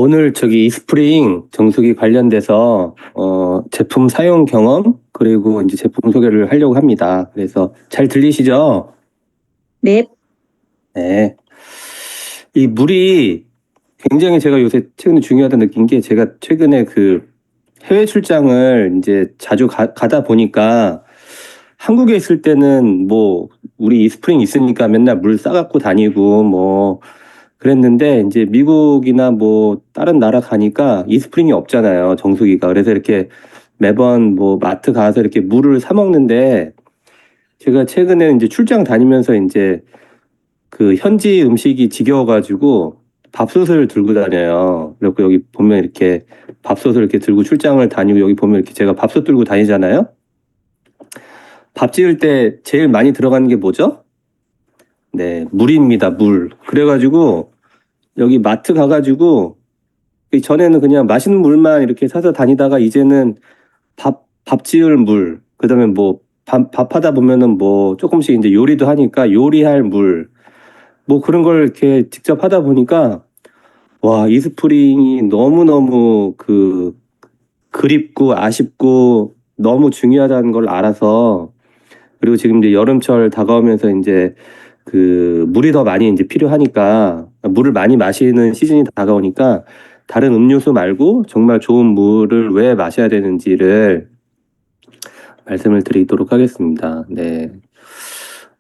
오늘 저기 이스프링 정수기 관련돼서 제품 사용 경험 그리고 이제 제품 소개를 하려고 합니다. 그래서 잘 들리시죠? 네, 네. 이 물이 굉장히 제가 요새 최근에 중요하다 느낀 게 제가 최근에 그 해외 출장을 이제 자주 가다 보니까 한국에 있을 때는 뭐 우리 이스프링 있으니까 맨날 물 싸갖고 다니고 뭐 그랬는데 이제 미국이나 뭐 다른 나라 가니까 이스프링이 없잖아요. 정수기가. 그래서 이렇게 매번 뭐 마트 가서 이렇게 물을 사 먹는데 제가 최근에 이제 출장 다니면서 이제 그 현지 음식이 지겨워가지고 밥솥을 들고 다녀요. 그리고 여기 보면 이렇게 밥솥을 이렇게 들고 출장을 다니고 여기 보면 이렇게 제가 밥솥 들고 다니잖아요. 밥 지을 때 제일 많이 들어가는 게 뭐죠? 네, 물입니다. 물. 그래가지고 여기 마트 가가지고 전에는 그냥 마시는 물만 이렇게 사서 다니다가 이제는 밥 지을 물, 그다음에 뭐 밥 하다 보면은 뭐 조금씩 이제 요리도 하니까 요리할 물, 뭐 그런 걸 이렇게 직접 하다 보니까 와, 이스프링이 너무너무 그 그립고 아쉽고 너무 중요하다는 걸 알아서 그리고 지금 이제 여름철 다가오면서 이제 그 물이 더 많이 이제 필요하니까 물을 많이 마시는 시즌이 다가오니까 다른 음료수 말고 정말 좋은 물을 왜 마셔야 되는지를 말씀을 드리도록 하겠습니다. 네.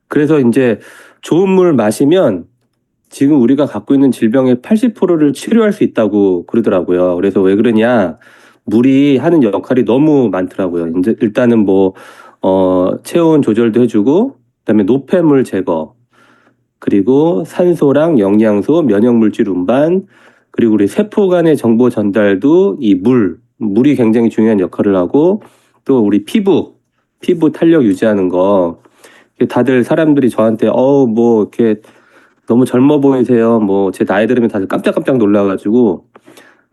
그래서 이제 좋은 물 마시면 지금 우리가 갖고 있는 질병의 80%를 치료할 수 있다고 그러더라고요. 그래서 왜 그러냐? 물이 하는 역할이 너무 많더라고요. 이제 일단은 뭐, 체온 조절도 해주고, 그다음에 노폐물 제거, 그리고 산소랑 영양소, 면역물질 운반, 그리고 우리 세포 간의 정보 전달도 이 물이 굉장히 중요한 역할을 하고, 또 우리 피부 탄력 유지하는 거, 다들 사람들이 저한테, 뭐, 이렇게 너무 젊어 보이세요. 뭐, 제 나이 들으면 다들 깜짝깜짝 놀라가지고,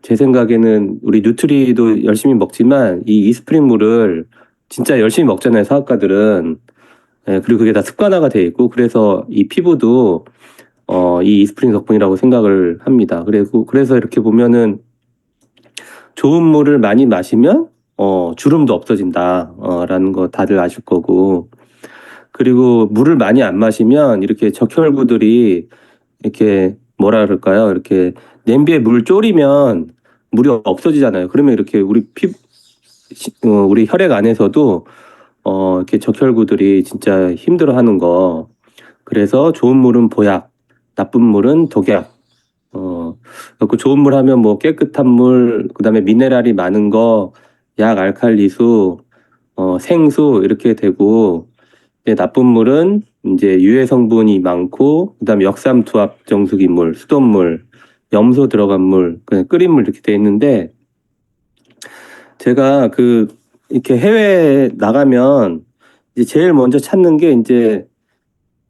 제 생각에는 우리 뉴트리도 열심히 먹지만, 이 이스프링 물을 진짜 열심히 먹잖아요, 사업가들은. 예, 그리고 그게 다 습관화가 돼 있고, 그래서 이 피부도, 이 이스프링 덕분이라고 생각을 합니다. 그래서 이렇게 보면은 좋은 물을 많이 마시면, 주름도 없어진다, 라는 거 다들 아실 거고, 그리고 물을 많이 안 마시면 이렇게 적혈구들이 이렇게 뭐라 그럴까요? 이렇게 냄비에 물 졸이면 물이 없어지잖아요. 그러면 이렇게 우리 혈액 안에서도 이렇게 적혈구들이 진짜 힘들어하는 거. 그래서 좋은 물은 보약, 나쁜 물은 독약. 그리고 좋은 물 하면 뭐 깨끗한 물, 그다음에 미네랄이 많은 거, 약, 알칼리수, 생수 이렇게 되고 이제 나쁜 물은 이제 유해 성분이 많고 그다음에 역삼투압 정수기물, 수돗물, 염소 들어간 물, 그냥 끓인 물 이렇게 돼 있는데 제가 그 이렇게 해외 나가면 이제 제일 먼저 찾는 게 이제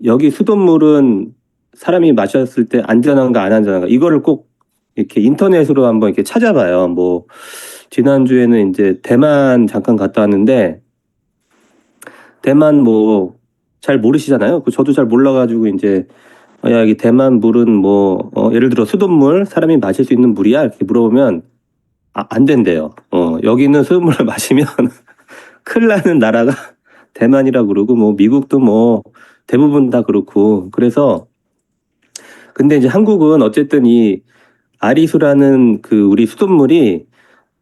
여기 수돗물은 사람이 마셨을 때 안전한가 안 안전한가 이거를 꼭 이렇게 인터넷으로 한번 이렇게 찾아봐요. 뭐 지난주에는 이제 대만 잠깐 갔다 왔는데 대만 뭐 잘 모르시잖아요. 저도 잘 몰라가지고 이제 야, 여기 대만 물은 뭐 예를 들어 수돗물 사람이 마실 수 있는 물이야 이렇게 물어보면 안 된대요. 여기는 수돗물을 마시면 큰일 나는 나라가 대만이라 그러고 뭐 미국도 뭐 대부분 다 그렇고 그래서 근데 이제 한국은 어쨌든 이 아리수라는 그 우리 수돗물이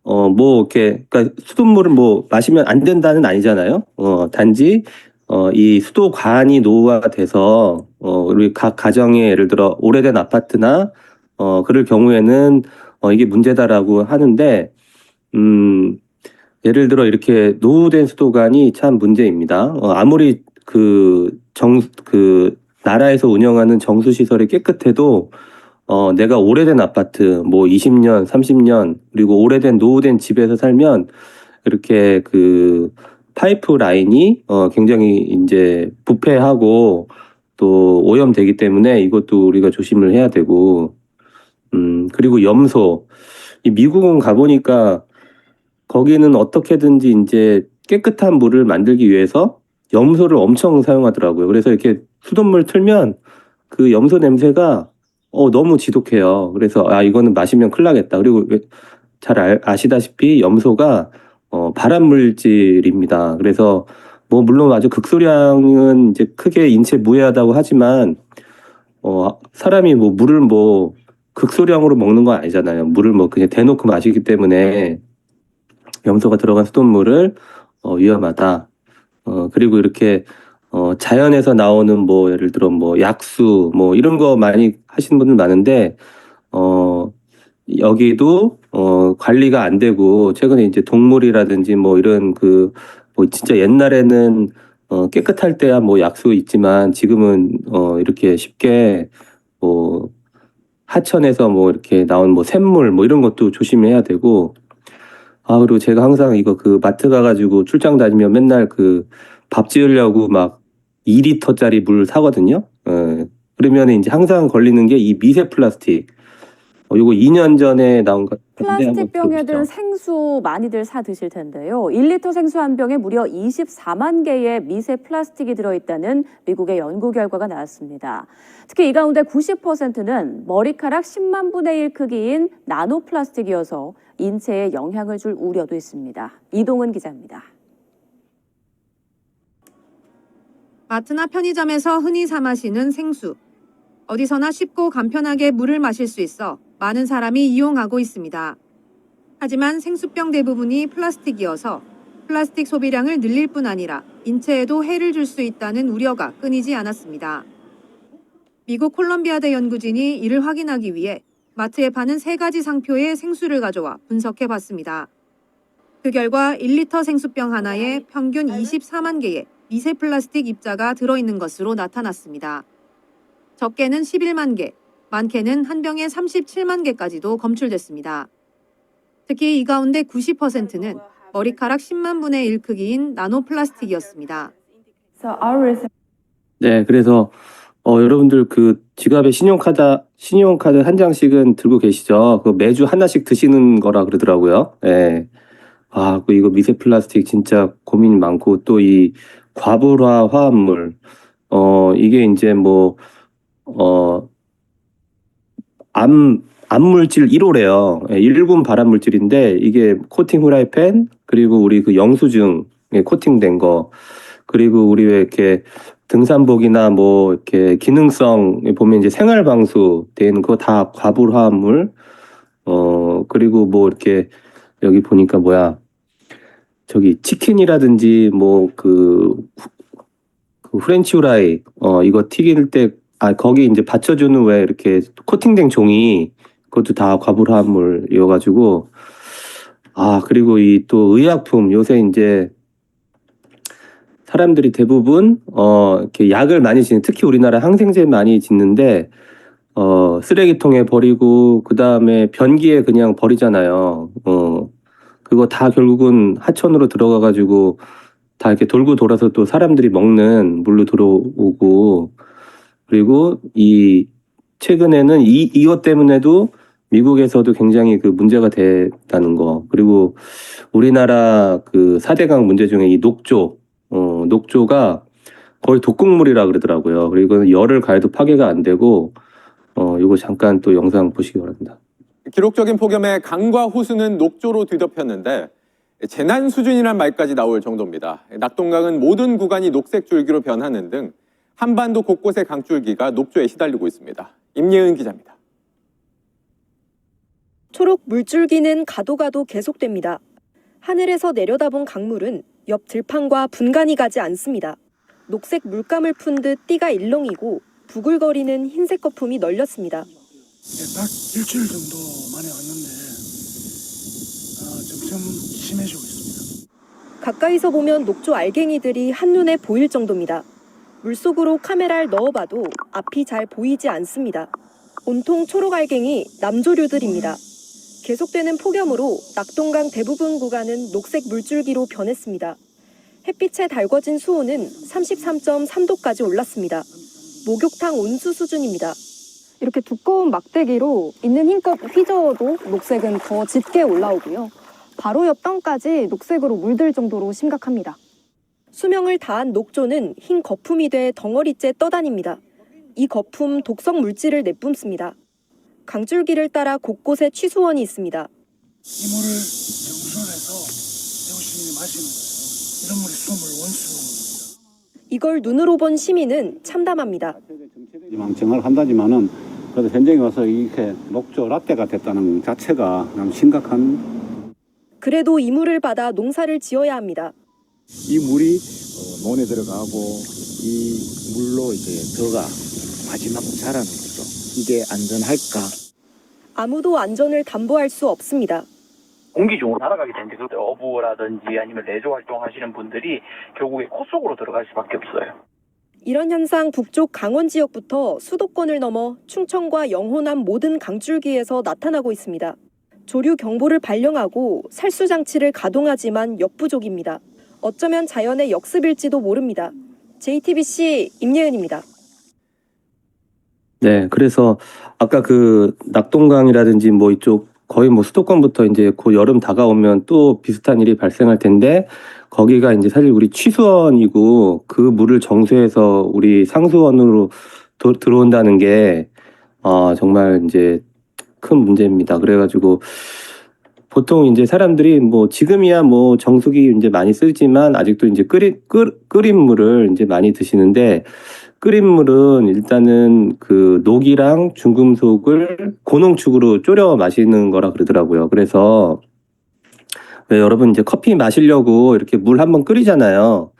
뭐 이렇게 그러니까 수돗물을 뭐 마시면 안 된다는 아니잖아요. 단지 이 수도관이 노후화돼서 우리 각 가정에 예를 들어 오래된 아파트나 그럴 경우에는 이게 문제다라고 하는데 예를 들어 이렇게 노후된 수도관이 참 문제입니다. 아무리 그 나라에서 운영하는 정수 시설이 깨끗해도 내가 오래된 아파트 뭐 20년, 30년 그리고 오래된 노후된 집에서 살면 이렇게 그 파이프 라인이 굉장히 이제 부패하고 또 오염되기 때문에 이것도 우리가 조심을 해야 되고 그리고 염소 이 미국은 가보니까 거기는 어떻게든지 이제 깨끗한 물을 만들기 위해서 염소를 엄청 사용하더라고요. 그래서 이렇게 수돗물 틀면 그 염소 냄새가 너무 지독해요. 그래서 이거는 마시면 큰일 나겠다. 그리고 잘 아시다시피 염소가 발암 물질입니다. 그래서 뭐 물론 아주 극소량은 이제 크게 인체에 무해하다고 하지만 사람이 뭐 물을 뭐 극소량으로 먹는 건 아니잖아요. 물을 뭐 그냥 대놓고 마시기 때문에 염소가 들어간 수돗물을 위험하다. 그리고 이렇게 자연에서 나오는 뭐 예를 들어 뭐 약수 뭐 이런 거 많이 하시는 분들 많은데 여기도 관리가 안 되고 최근에 이제 동물이라든지 뭐 이런 그 뭐 진짜 옛날에는 깨끗할 때야 뭐 약수 있지만 지금은 이렇게 쉽게 뭐 하천에서 뭐 이렇게 나온 뭐 샘물 뭐 이런 것도 조심해야 되고 그리고 제가 항상 이거 그 마트 가가지고 출장 다니면 맨날 그 밥 지으려고 막 2리터짜리 물 사거든요. 그러면 이제 항상 걸리는 게 이 미세 플라스틱. 요거 2년 전에 나온 것 같은데 한번 플라스틱 병에 든 들어보시죠. 생수 많이들 사 드실 텐데요. 1리터 생수 한 병에 무려 24만 개의 미세 플라스틱이 들어있다는 미국의 연구 결과가 나왔습니다. 특히 이 가운데 90%는 머리카락 10만 분의 1 크기인 나노 플라스틱이어서 인체에 영향을 줄 우려도 있습니다. 이동은 기자입니다. 마트나 편의점에서 흔히 사 마시는 생수. 어디서나 쉽고 간편하게 물을 마실 수 있어 많은 사람이 이용하고 있습니다. 하지만 생수병 대부분이 플라스틱이어서 플라스틱 소비량을 늘릴 뿐 아니라 인체에도 해를 줄 수 있다는 우려가 끊이지 않았습니다. 미국 콜럼비아대 연구진이 이를 확인하기 위해 마트에 파는 3가지 상표의 생수를 가져와 분석해 봤습니다. 그 결과 1리터 생수병 하나에 평균 24만 개의 미세 플라스틱 입자가 들어있는 것으로 나타났습니다. 적게는 11만 개, 많게는 한 병에 37만 개까지도 검출됐습니다. 특히 이 가운데 90%는 머리카락 10만 분의 1 크기인 나노 플라스틱이었습니다. 네, 그래서 여러분들 그 지갑에 신용카드 한 장씩은 들고 계시죠? 그 매주 하나씩 드시는 거라 그러더라고요. 예. 그 이거 미세 플라스틱 진짜 고민 많고 또 이 과불화 화합물 이게 이제 뭐 암물질 1호래요. 1군 발암물질인데 이게 코팅 후라이팬 그리고 우리 그 영수증에 코팅된 거 그리고 우리 왜 이렇게 등산복이나 뭐 이렇게 기능성에 보면 이제 생활방수 된 거 다 과불화합물 그리고 뭐 이렇게 여기 보니까 뭐야 저기 치킨이라든지 뭐 그 프렌치 후라이 이거 튀길 때 거기 이제 받쳐주는 왜 이렇게 코팅된 종이 그것도 다 과불화합물이어가지고 그리고 이 또 의약품 요새 이제 사람들이 대부분 이렇게 약을 많이 짓는 특히 우리나라 항생제 많이 짓는데 쓰레기통에 버리고 그 다음에 변기에 그냥 버리잖아요. 그거 다 결국은 하천으로 들어가가지고 다 이렇게 돌고 돌아서 또 사람들이 먹는 물로 들어오고 그리고 이 최근에는 이것 때문에도 미국에서도 굉장히 그 문제가 됐다는 거 그리고 우리나라 그 4대강 문제 중에 이 녹조가 거의 독극물이라 그러더라고요. 그리고 열을 가해도 파괴가 안 되고 이거 잠깐 또 영상 보시기 바랍니다. 기록적인 폭염에 강과 호수는 녹조로 뒤덮였는데 재난 수준이란 말까지 나올 정도입니다. 낙동강은 모든 구간이 녹색 줄기로 변하는 등 한반도 곳곳의 강줄기가 녹조에 시달리고 있습니다. 임예은 기자입니다. 초록 물줄기는 가도 가도 계속됩니다. 하늘에서 내려다본 강물은 옆 들판과 분간이 가지 않습니다. 녹색 물감을 푼 듯 띠가 일렁이고 부글거리는 흰색 거품이 널렸습니다. 딱 일주일 정도 만에 왔는데 점점 심해지고 있습니다. 가까이서 보면 녹조 알갱이들이 한눈에 보일 정도입니다. 물속으로 카메라를 넣어봐도 앞이 잘 보이지 않습니다. 온통 초록 알갱이 남조류들입니다. 계속되는 폭염으로 낙동강 대부분 구간은 녹색 물줄기로 변했습니다. 햇빛에 달궈진 수온은 33.3도까지 올랐습니다. 목욕탕 온수 수준입니다. 이렇게 두꺼운 막대기로 있는 힘껏 휘저어도 녹색은 더 짙게 올라오고요. 바로 옆 땅까지 녹색으로 물들 정도로 심각합니다. 수명을 다한 녹조는 흰 거품이 돼 덩어리째 떠다닙니다. 이 거품 독성 물질을 내뿜습니다. 강줄기를 따라 곳곳에 취수원이 있습니다. 이 물을 정수해서 대구 시민이 마시는 거예요. 이런 물이 수돗물 원수입니다. 이걸 눈으로 본 시민은 참담합니다. 망청을 한다지만은 그래도 현장에 와서 이렇게 녹조 라떼가 됐다는 자체가 너무 심각한. 그래도 이 물을 받아 농사를 지어야 합니다. 이 물이 논에 들어가고 이 물로 이제 벼가 마지막 자라는 거죠. 이게 안전할까? 아무도 안전을 담보할 수 없습니다. 공기 중으로 날아가게 되는데 그때 어부라든지 아니면 내조 활동하시는 분들이 결국에 코 속으로 들어갈 수밖에 없어요. 이런 현상 북쪽 강원 지역부터 수도권을 넘어 충청과 영호남 모든 강줄기에서 나타나고 있습니다. 조류 경보를 발령하고 살수 장치를 가동하지만 역부족입니다. 어쩌면 자연의 역습일지도 모릅니다. JTBC 임예은입니다. 네, 그래서 아까 그 낙동강이라든지 뭐 이쪽 거의 뭐 수도권부터 이제 곧 여름 다가오면 또 비슷한 일이 발생할 텐데 거기가 이제 사실 우리 취수원이고 그 물을 정수해서 우리 상수원으로 들어온다는 게 정말 이제 큰 문제입니다. 그래가지고 보통 이제 사람들이 뭐 지금이야 뭐 정수기 이제 많이 쓰지만 아직도 이제 끓인 물을 이제 많이 드시는데 끓인 물은 일단은 그 녹이랑 중금속을 고농축으로 졸여 마시는 거라 그러더라고요. 그래서 왜 여러분 이제 커피 마시려고 이렇게 물 한번 끓이잖아요.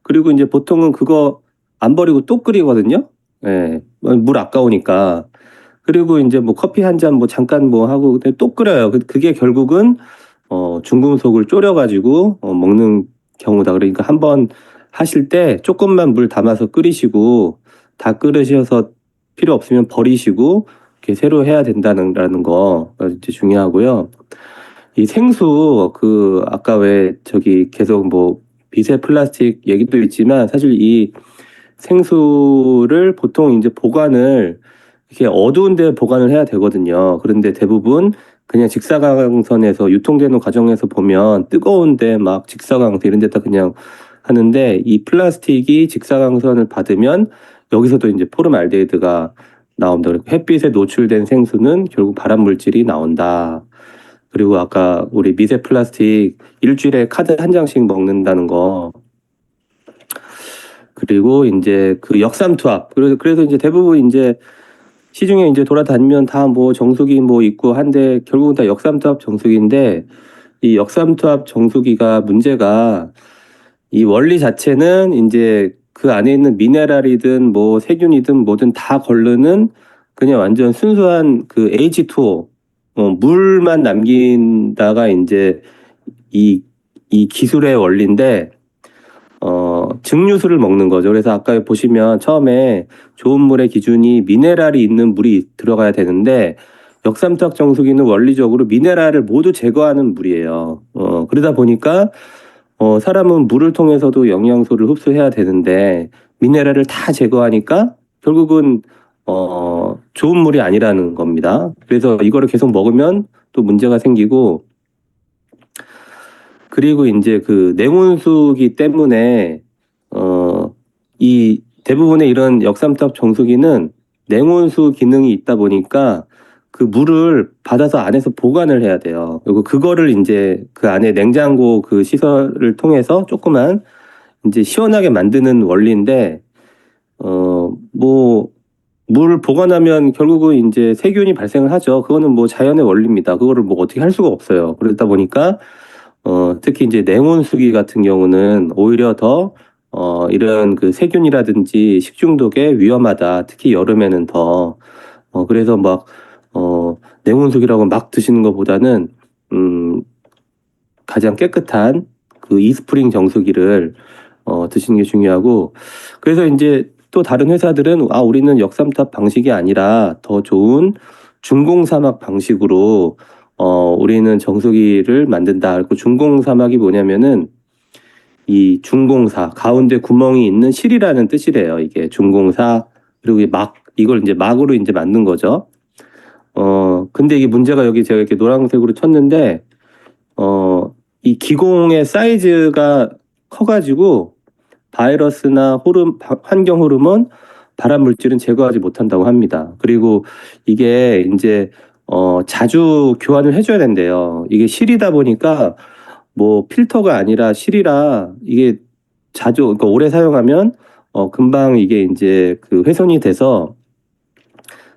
그리고 이제 보통은 그거 안 버리고 또 끓이거든요. 예, 물 아까우니까. 그리고 이제 뭐 커피 한 잔 뭐 잠깐 뭐 하고 또 끓여요. 그게 결국은 중금속을 졸여가지고 먹는 경우다. 그러니까 한번 하실 때 조금만 물 담아서 끓이시고 다 끓으셔서 필요 없으면 버리시고 이렇게 새로 해야 된다는 거 이제 중요하고요. 이 생수 그 아까 왜 저기 계속 뭐 미세 플라스틱 얘기도 있지만 사실 이 생수를 보통 이제 보관을 이렇게 어두운 데 보관을 해야 되거든요. 그런데 대부분 그냥 직사광선에서 유통되는 과정에서 보면 뜨거운데 막 직사광선 이런 데다 그냥 하는데 이 플라스틱이 직사광선을 받으면 여기서도 이제 포름알데히드가 나옵니다. 그리고 햇빛에 노출된 생수는 결국 발암 물질이 나온다. 그리고 아까 우리 미세 플라스틱 일주일에 카드 한 장씩 먹는다는 거. 그리고 이제 그 역삼투압. 그래서 이제 대부분 이제 시중에 이제 돌아다니면 다 뭐 정수기 뭐 있고 한데 결국은 다 역삼투압 정수기인데 이 역삼투압 정수기가 문제가 이 원리 자체는 이제 그 안에 있는 미네랄이든 뭐 세균이든 뭐든 다 걸르는 그냥 완전 순수한 그 H2O 물만 남긴다가 이제 이 기술의 원리인데 증류수를 먹는 거죠. 그래서 아까 보시면 처음에 좋은 물의 기준이 미네랄이 있는 물이 들어가야 되는데 역삼투압 정수기는 원리적으로 미네랄을 모두 제거하는 물이에요. 그러다 보니까 사람은 물을 통해서도 영양소를 흡수해야 되는데 미네랄을 다 제거하니까 결국은 좋은 물이 아니라는 겁니다. 그래서 이거를 계속 먹으면 또 문제가 생기고 그리고 이제 그 냉온수기 때문에 이 대부분의 이런 역삼투압 정수기는 냉온수 기능이 있다 보니까 그 물을 받아서 안에서 보관을 해야 돼요. 그리고 그거를 이제 그 안에 냉장고 그 시설을 통해서 조그만 이제 시원하게 만드는 원리인데 뭐 물을 보관하면 결국은 이제 세균이 발생을 하죠. 그거는 뭐 자연의 원리입니다. 그거를 뭐 어떻게 할 수가 없어요. 그러다 보니까 특히 이제 냉온수기 같은 경우는 오히려 더 이런 그 세균이라든지 식중독에 위험하다. 특히 여름에는 더 그래서 막 냉온수기라고 막 드시는 것보다는 가장 깨끗한 그 이스프링 정수기를 드시는 게 중요하고 그래서 이제 또 다른 회사들은 우리는 역삼투압 방식이 아니라 더 좋은 중공사막 방식으로 우리는 정수기를 만든다. 그리고 중공사막이 뭐냐면은 이 중공사 가운데 구멍이 있는 실이라는 뜻이래요. 이게 중공사 그리고 이걸 이제 막으로 이제 만든 거죠. 근데 이게 문제가 여기 제가 이렇게 노란색으로 쳤는데 이 기공의 사이즈가 커가지고 바이러스나 환경 호르몬 발암 물질은 제거하지 못한다고 합니다. 그리고 이게 이제 자주 교환을 해줘야 된대요. 이게 실이다 보니까 뭐 필터가 아니라 실이라 이게 자주 그러니까 오래 사용하면 금방 이게 이제 그 훼손이 돼서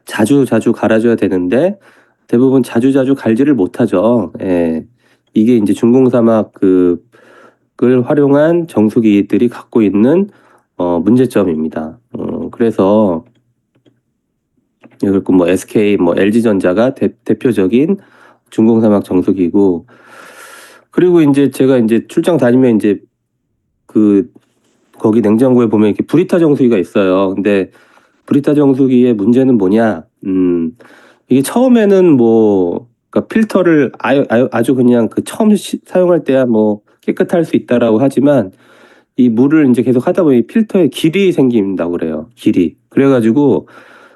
자주 갈아줘야 되는데 대부분 자주 갈지를 못하죠. 예. 이게 이제 중공사막 그걸 활용한 정수기들이 갖고 있는 문제점입니다. 그래서 그리고 뭐 SK, 뭐 LG전자가 대표적인 중공사막 정수기고, 그리고 이제 제가 이제 출장 다니면 이제 거기 냉장고에 보면 이렇게 브리타 정수기가 있어요. 근데 브리타 정수기의 문제는 뭐냐? 이게 처음에는 그러니까 필터를 아주 그냥 처음 사용할 때야 뭐 깨끗할 수 있다라고 하지만 이 물을 이제 계속 하다 보니 필터에 길이 생긴다고 그래요. 길이. 그래가지고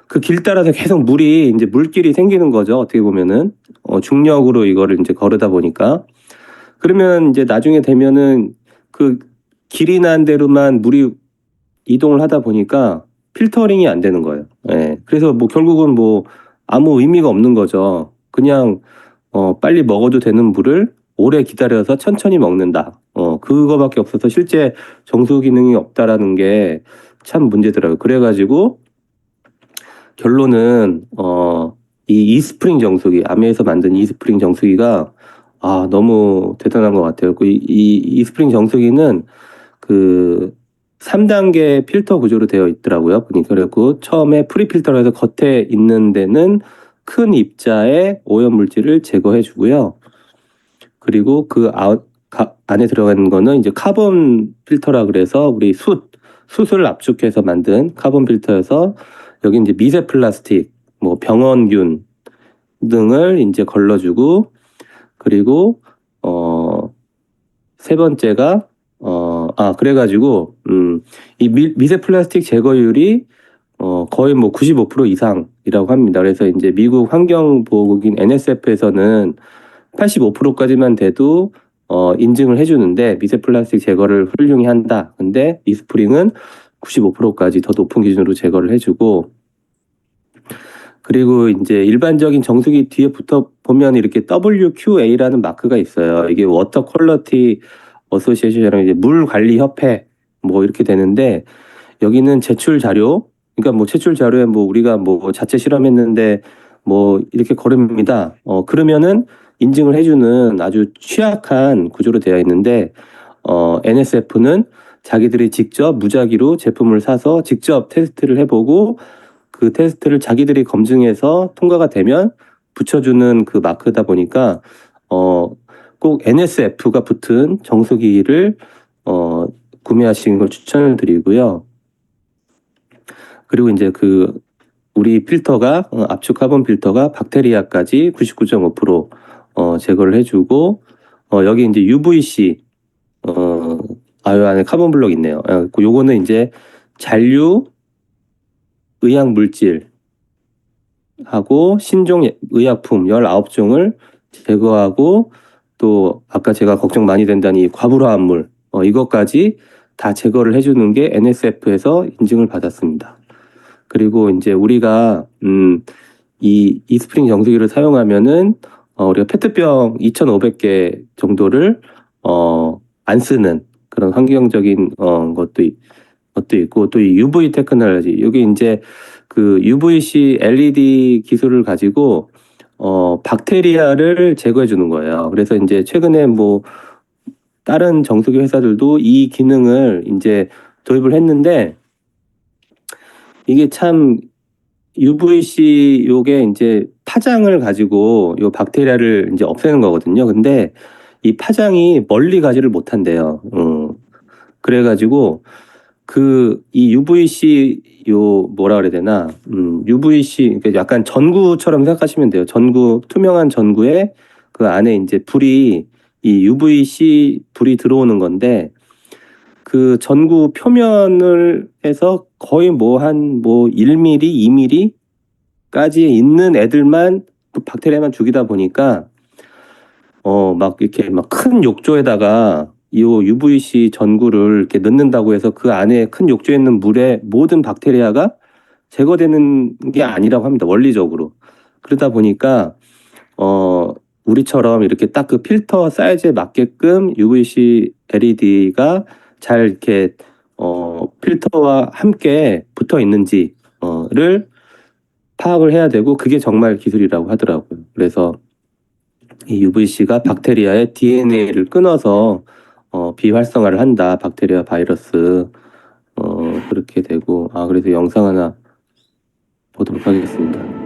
그 길 따라서 계속 물이 이제 물길이 생기는 거죠. 어떻게 보면은 중력으로 이거를 이제 거르다 보니까 그러면 이제 나중에 되면은 그 길이 난 대로만 물이 이동을 하다 보니까 필터링이 안 되는 거예요. 예. 그래서 뭐 결국은 뭐 아무 의미가 없는 거죠. 그냥 빨리 먹어도 되는 물을 오래 기다려서 천천히 먹는다. 그거밖에 없어서 실제 정수 기능이 없다라는 게 참 문제더라고요. 그래가지고 결론은 이 이스프링 정수기, 아메에서 만든 이스프링 정수기가 너무 대단한 것 같아요. 이 이스프링 정수기는 그 3단계 필터 구조로 되어 있더라고요. 그리고 처음에 프리필터로 해서 겉에 있는 데는 큰 입자의 오염 물질을 제거해 주고요. 그리고 그 안에 들어가는 거는 이제 카본 필터라 그래서 우리 숯을 압축해서 만든 카본 필터여서 여기 이제 미세 플라스틱, 뭐 병원균 등을 이제 걸러주고, 그리고 세 번째가 그래가지고 이 미세 플라스틱 제거율이 거의 뭐 95% 이상이라고 합니다. 그래서 이제 미국 환경보호국인 NSF에서는 85%까지만 돼도 인증을 해주는데 미세 플라스틱 제거를 훌륭히 한다. 근데 이스프링은 95%까지 더 높은 기준으로 제거를 해주고, 그리고 이제 일반적인 정수기 뒤에 붙어 보면 이렇게 WQA라는 마크가 있어요. 이게 워터 퀄리티 어소시에이션이랑 이제 물 관리 협회 뭐 이렇게 되는데, 여기는 제출 자료, 그러니까 뭐 제출 자료에 뭐 우리가 뭐 자체 실험했는데 뭐 이렇게 거릅니다. 그러면은 인증을 해주는 아주 취약한 구조로 되어 있는데, NSF는 자기들이 직접 무작위로 제품을 사서 직접 테스트를 해보고 그 테스트를 자기들이 검증해서 통과가 되면 붙여주는 그 마크다 보니까 꼭 NSF가 붙은 정수기를 구매하시는 걸 추천을 드리고요. 그리고 이제 우리 필터가 압축 카본 필터가 박테리아까지 99.5% 제거를 해주고, 여기 이제 UVC 요 안에 카본 블록 있네요. 요거는 이제 잔류 의약 물질 하고 신종 의약품 19종을 제거하고, 또 아까 제가 걱정 많이 된다는 이 과불화합물 이것까지 다 제거를 해주는 게 NSF에서 인증을 받았습니다. 그리고 이제 우리가 이 이스프링 정수기를 사용하면은 우리가 페트병 2,500개 정도를 안 쓰는 그런 환경적인 것도 있고, 또 이 UV 테크놀로지, 여기 이제 그 UVC LED 기술을 가지고 박테리아를 제거해 주는 거예요. 그래서 이제 최근에 뭐 다른 정수기 회사들도 이 기능을 이제 도입을 했는데, 이게 참 UVC 요게 이제 파장을 가지고 요 박테리아를 이제 없애는 거거든요. 근데 이 파장이 멀리 가지를 못한대요. 그래가지고 이 UVC 뭐라 그래야 되나? UVC 그러니까 약간 전구처럼 생각하시면 돼요. 투명한 전구에 그 안에 이제 이 UVC 불이 들어오는 건데, 그 전구 표면을 해서 거의 한 1mm, 2mm까지 있는 애들만 또 박테리아만 죽이다 보니까 막 이렇게 막 큰 욕조에다가 이 UVC 전구를 이렇게 넣는다고 해서 그 안에 큰 욕조에 있는 물에 모든 박테리아가 제거되는 게 아니라고 합니다. 원리적으로. 그러다 보니까 우리처럼 이렇게 딱 그 필터 사이즈에 맞게끔 UVC LED가 잘 이렇게 필터와 함께 붙어 있는지를 파악을 해야 되고, 그게 정말 기술이라고 하더라고요. 그래서 이 UVC가 박테리아의 DNA를 끊어서 비활성화를 한다. 박테리아 바이러스 그렇게 되고, 그래서 영상 하나 보도록 하겠습니다.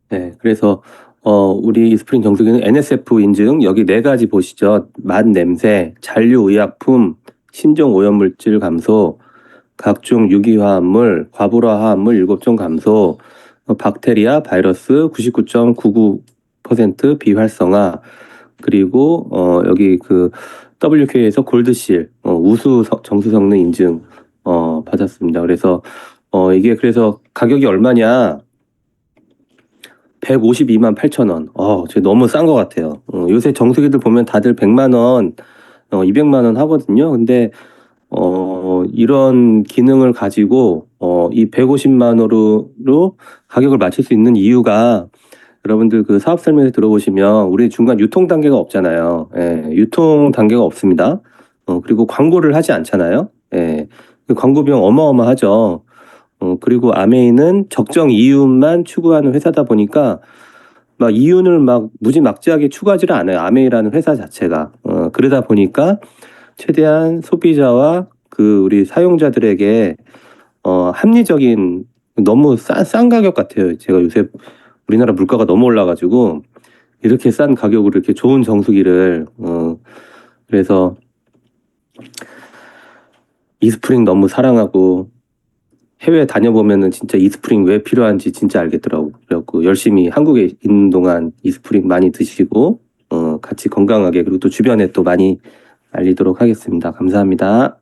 네, 그래서 우리 이스프링 정수기는 NSF 인증, 여기 4가지 보시죠. 맛, 냄새, 잔류 의약품, 신종 오염물질 감소, 각종 유기화합물, 과불화 화합물 7종 감소, 박테리아, 바이러스 99.99% 비활성화, 그리고 여기 그 WQA에서 골드실, 우수 정수 성능 인증 받았습니다. 그래서 이게 그래서 가격이 얼마냐? 152만 8천 원. 저 너무 싼 것 같아요. 요새 정수기들 보면 다들 100만 원, 200만 원 하거든요. 근데 이런 기능을 가지고 이 150만 원으로 가격을 맞출 수 있는 이유가, 여러분들 그 사업 설명에 들어보시면 우리 중간 유통 단계가 없잖아요. 예, 유통 단계가 없습니다. 그리고 광고를 하지 않잖아요. 예, 그 광고 비용 어마어마하죠. 그리고 아메이는 적정 이윤만 추구하는 회사다 보니까 막 이윤을 막 무지막지하게 추구하지를 않아요. 아메이라는 회사 자체가. 그러다 보니까 최대한 소비자와 그 우리 사용자들에게 합리적인, 너무 싼 가격 같아요. 제가 요새 우리나라 물가가 너무 올라가지고 이렇게 싼 가격으로 이렇게 좋은 정수기를 그래서 이스프링 너무 사랑하고, 해외 다녀보면은 진짜 이스프링 왜 필요한지 진짜 알겠더라고. 그래갖고 열심히 한국에 있는 동안 이스프링 많이 드시고 같이 건강하게, 그리고 또 주변에 또 많이 알리도록 하겠습니다. 감사합니다.